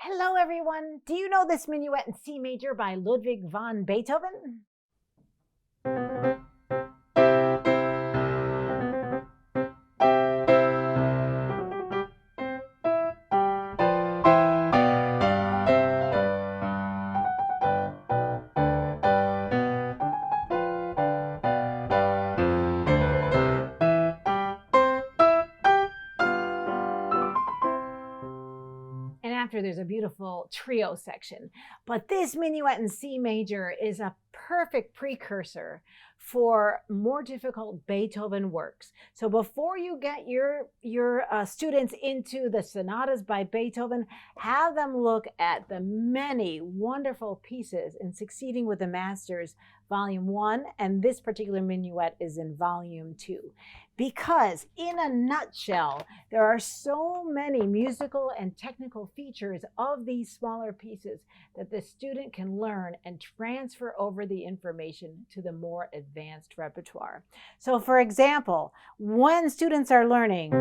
Hello, everyone. Do you know this Minuet in C major by Ludwig van Beethoven? And after there's a beautiful trio section. But this Minuet in C major is a perfect precursor for more difficult Beethoven works. So before you get your students into the sonatas by Beethoven, have them look at the many wonderful pieces in Succeeding with the Masters, Volume 1, and this particular minuet is in Volume 2. Because in a nutshell, there are so many musical and technical features of these smaller pieces that the student can learn and transfer over the information to the more advanced repertoire. So for example, when students are learning,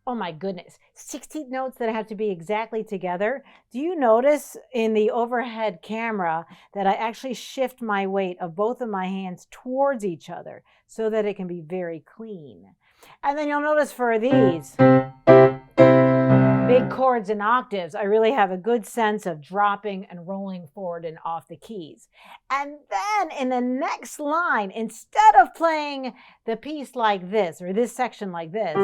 oh my goodness, 16 notes that have to be exactly together. Do you notice in the overhead camera that I actually shift my weight of both of my hands towards each other so that it can be very clean? And then you'll notice for these big chords and octaves, I really have a good sense of dropping and rolling forward and off the keys. And then in the next line, instead of playing the piece like this or this section like this,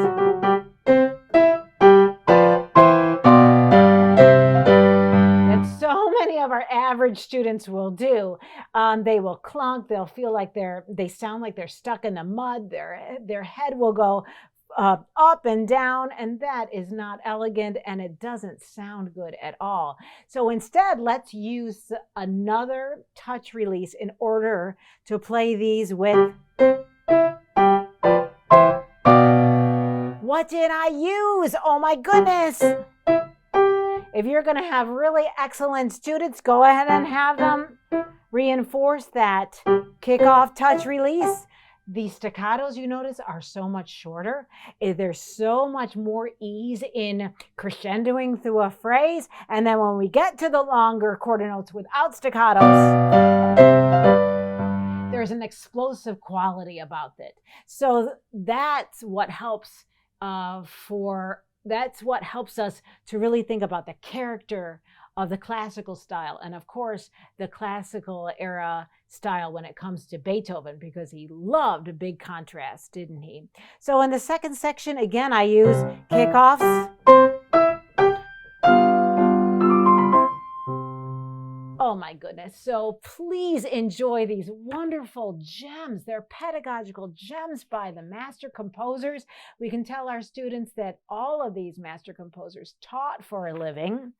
so many of our average students will do. They will clunk. They'll feel like they sound like they're stuck in the mud. Their head will go up and down, and that is not elegant, and it doesn't sound good at all. So instead, let's use another touch release in order to play these with. What did I use? Oh my goodness! If you're going to have really excellent students, go ahead and have them reinforce that kickoff touch release. The staccatos, you notice, are so much shorter. There's so much more ease in crescendoing through a phrase. And then when we get to the longer quarter notes without staccatos, there's an explosive quality about it. So that's what helps that's what helps us to really think about the character of the classical style. And of course, the classical era style when it comes to Beethoven, because he loved big contrast, didn't he? So in the second section, again, I use kickoffs. Oh my goodness. So please enjoy these wonderful gems. They're pedagogical gems by the master composers. We can tell our students that all of these master composers taught for a living.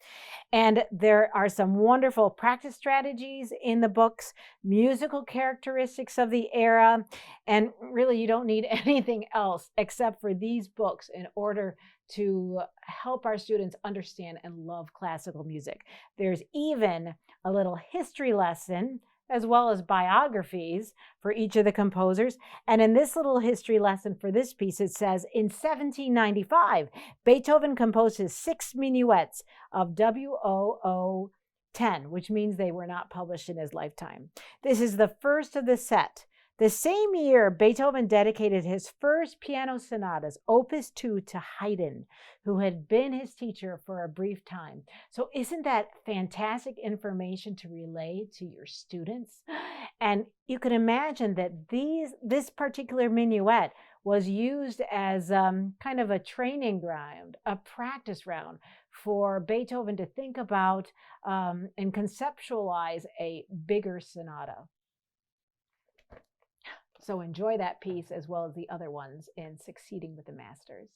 And there are some wonderful practice strategies in the books, musical characteristics of the era. And really, you don't need anything else except for these books in order to help our students understand and love classical music. There's even a little history lesson as well as biographies for each of the composers. And in this little history lesson for this piece, it says, in 1795, Beethoven composed his 6 minuets of WoO10, which means they were not published in his lifetime. This is the first of the set. The same year, Beethoven dedicated his first piano sonatas, Opus 2, to Haydn, who had been his teacher for a brief time. So isn't that fantastic information to relay to your students? And you can imagine that this particular minuet was used as kind of a training ground, a practice round for Beethoven to think about and conceptualize a bigger sonata. So enjoy that piece as well as the other ones in Succeeding with the Masters.